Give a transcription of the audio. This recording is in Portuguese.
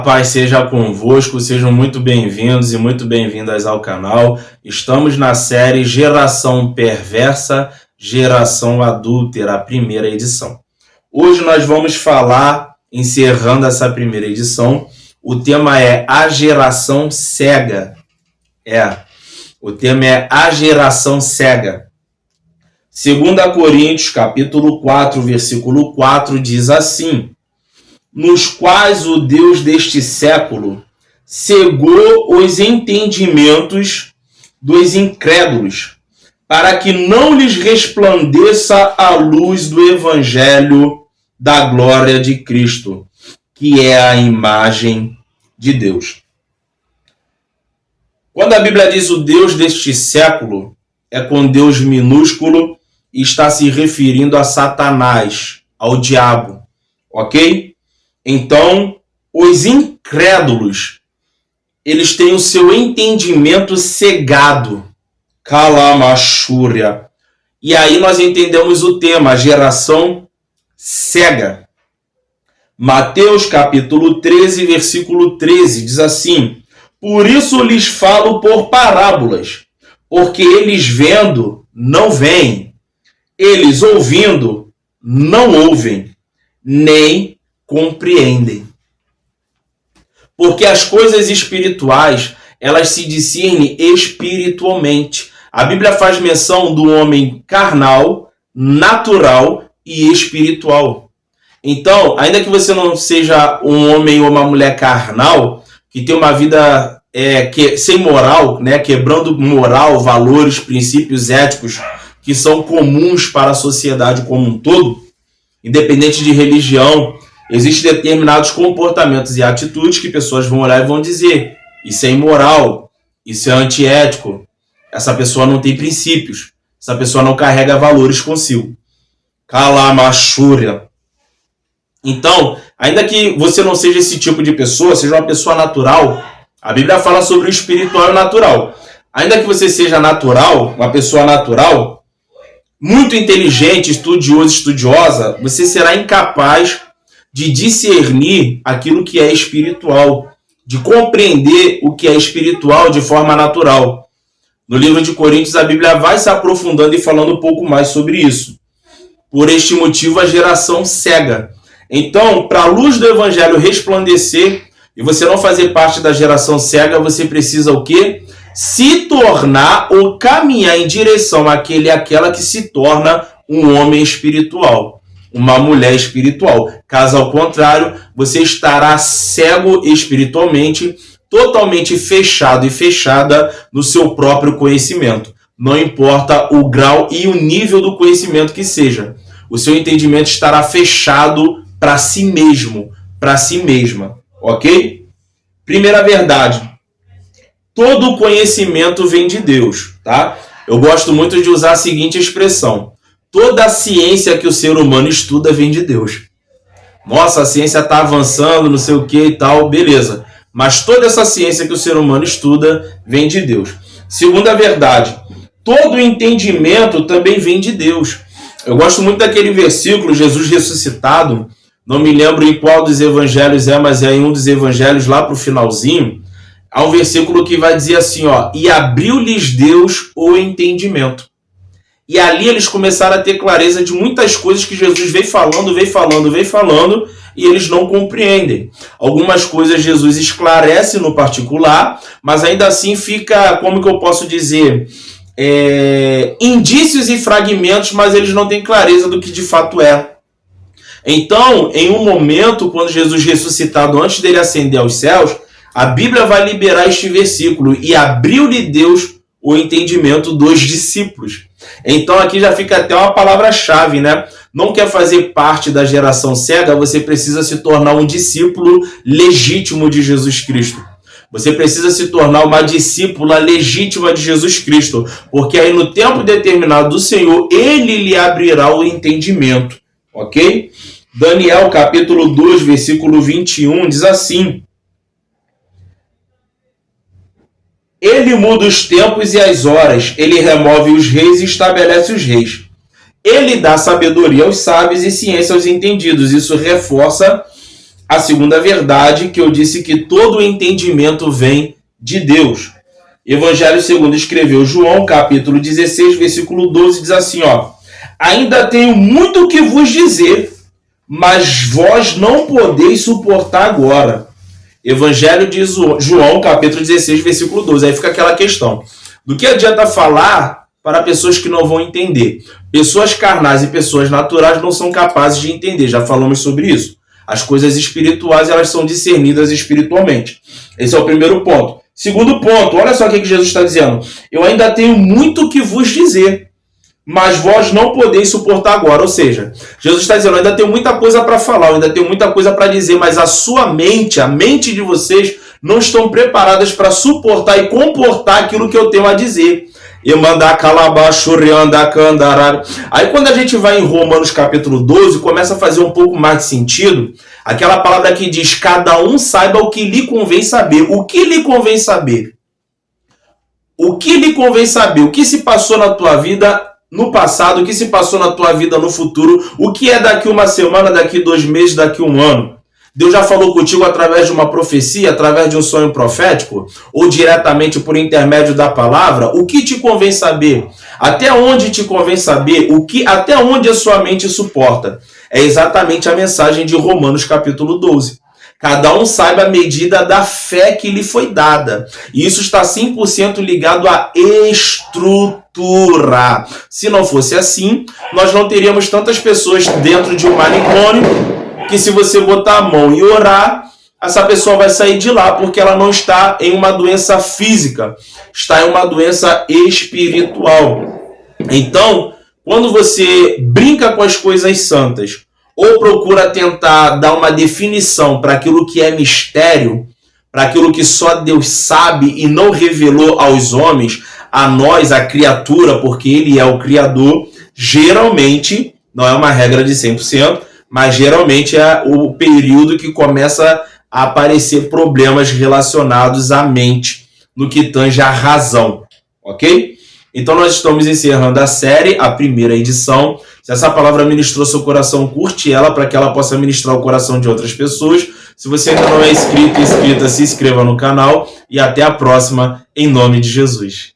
A paz seja convosco, sejam muito bem-vindos e muito bem-vindas ao canal. Estamos na série Geração Perversa, Geração Adúltera, a primeira edição. Hoje nós vamos falar, encerrando essa primeira edição, o tema é a geração cega. O tema é a geração cega. 2 Coríntios, capítulo 4, versículo 4, diz assim: nos quais o Deus deste século cegou os entendimentos dos incrédulos, para que não lhes resplandeça a luz do evangelho da glória de Cristo, que é a imagem de Deus. Quando a Bíblia diz o Deus deste século, é com Deus minúsculo e está se referindo a Satanás, ao diabo, ok? Então, os incrédulos, eles têm o seu entendimento cegado. Calamachúria. E aí nós entendemos o tema, a geração cega. Mateus capítulo 13, versículo 13, diz assim: por isso lhes falo por parábolas, porque eles vendo, não veem, eles ouvindo, não ouvem, nem compreendem. Porque as coisas espirituais, elas se discernem espiritualmente. A Bíblia faz menção do homem carnal, natural e espiritual. Então, ainda que você não seja um homem ou uma mulher carnal, que tem uma vida sem moral, né, quebrando moral, valores, princípios éticos que são comuns para a sociedade como um todo, independente de religião, existem determinados comportamentos e atitudes que pessoas vão olhar e vão dizer: isso é imoral, isso é antiético, essa pessoa não tem princípios, essa pessoa não carrega valores consigo. Calamachúria. Então, ainda que você não seja esse tipo de pessoa, seja uma pessoa natural, a Bíblia fala sobre o espiritual e o natural. Ainda que você seja natural, uma pessoa natural, muito inteligente, estudioso, estudiosa, você será incapaz de discernir aquilo que é espiritual, de compreender o que é espiritual de forma natural. No livro de Coríntios, a Bíblia vai se aprofundando e falando um pouco mais sobre isso. Por este motivo, a geração cega. Então, para a luz do evangelho resplandecer e você não fazer parte da geração cega, você precisa o quê? Se tornar ou caminhar em direção àquele e àquela que se torna um homem espiritual, uma mulher espiritual. Caso ao contrário, você estará cego espiritualmente, totalmente fechado e fechada no seu próprio conhecimento. Não importa o grau e o nível do conhecimento que seja. O seu entendimento estará fechado para si mesmo, para si mesma. Ok? Primeira verdade. Todo conhecimento vem de Deus, tá? Eu gosto muito de usar a seguinte expressão: toda a ciência que o ser humano estuda vem de Deus. Nossa, a ciência está avançando, não sei o que e tal, beleza. Mas toda essa ciência que o ser humano estuda vem de Deus. Segunda verdade, todo entendimento também vem de Deus. Eu gosto muito daquele versículo, Jesus ressuscitado, não me lembro em qual dos evangelhos mas é em um dos evangelhos lá para o finalzinho. Há um versículo que vai dizer assim, e abriu-lhes Deus o entendimento. E ali eles começaram a ter clareza de muitas coisas que Jesus veio falando, e eles não compreendem. Algumas coisas Jesus esclarece no particular, mas ainda assim fica, como que eu posso dizer, indícios e fragmentos, mas eles não têm clareza do que de fato é. Então, em um momento, quando Jesus ressuscitado, antes dele ascender aos céus, a Bíblia vai liberar este versículo: e abriu-lhe Deus o entendimento dos discípulos. Então aqui já fica até uma palavra-chave, né? Não quer fazer parte da geração cega, você precisa se tornar um discípulo legítimo de Jesus Cristo. Você precisa se tornar uma discípula legítima de Jesus Cristo, porque aí no tempo determinado do Senhor, Ele lhe abrirá o entendimento, ok? Daniel capítulo 2, versículo 21, diz assim: ele muda os tempos e as horas, ele remove os reis e estabelece os reis. Ele dá sabedoria aos sábios e ciência aos entendidos. Isso reforça a segunda verdade, que eu disse que todo o entendimento vem de Deus. Evangelho segundo escreveu João, capítulo 16, versículo 12, diz assim, ó: ainda tenho muito que vos dizer, mas vós não podeis suportar agora. Evangelho de João, capítulo 16, versículo 12. Aí fica aquela questão. Do que adianta falar para pessoas que não vão entender? Pessoas carnais e pessoas naturais não são capazes de entender. Já falamos sobre isso. As coisas espirituais, elas são discernidas espiritualmente. Esse é o primeiro ponto. Segundo ponto, olha só o que Jesus está dizendo. Eu ainda tenho muito que vos dizer, mas vós não podeis suportar agora. Ou seja, Jesus está dizendo, eu ainda tenho muita coisa para falar, eu ainda tenho muita coisa para dizer, mas a sua mente, a mente de vocês, não estão preparadas para suportar e comportar aquilo que eu tenho a dizer. Aí quando a gente vai em Romanos capítulo 12, começa a fazer um pouco mais de sentido. Aquela palavra que diz, cada um saiba o que lhe convém saber. O que lhe convém saber? O que lhe convém saber? O que se passou na tua vida no passado, o que se passou na tua vida no futuro, o que é daqui uma semana, daqui 2 meses, daqui 1 ano. Deus já falou contigo através de uma profecia, através de um sonho profético, ou diretamente por intermédio da palavra. O que te convém saber? Até onde te convém saber? Até onde a sua mente suporta? É exatamente a mensagem de Romanos capítulo 12. Cada um saiba a medida da fé que lhe foi dada. E isso está 100% ligado à estrutura. Se não fosse assim, nós não teríamos tantas pessoas dentro de um manicômio que, se você botar a mão e orar, essa pessoa vai sair de lá, porque ela não está em uma doença física, está em uma doença espiritual. Então, quando você brinca com as coisas santas, ou procura tentar dar uma definição para aquilo que é mistério, para aquilo que só Deus sabe e não revelou aos homens, a nós, a criatura, porque Ele é o Criador, geralmente, não é uma regra de 100%, mas geralmente é o período que começa a aparecer problemas relacionados à mente, no que tange à razão, ok? Então nós estamos encerrando a série, a primeira edição. Se essa palavra ministrou seu coração, curte ela para que ela possa ministrar o coração de outras pessoas. Se você ainda não é inscrito e inscrita, se inscreva no canal e até a próxima, em nome de Jesus.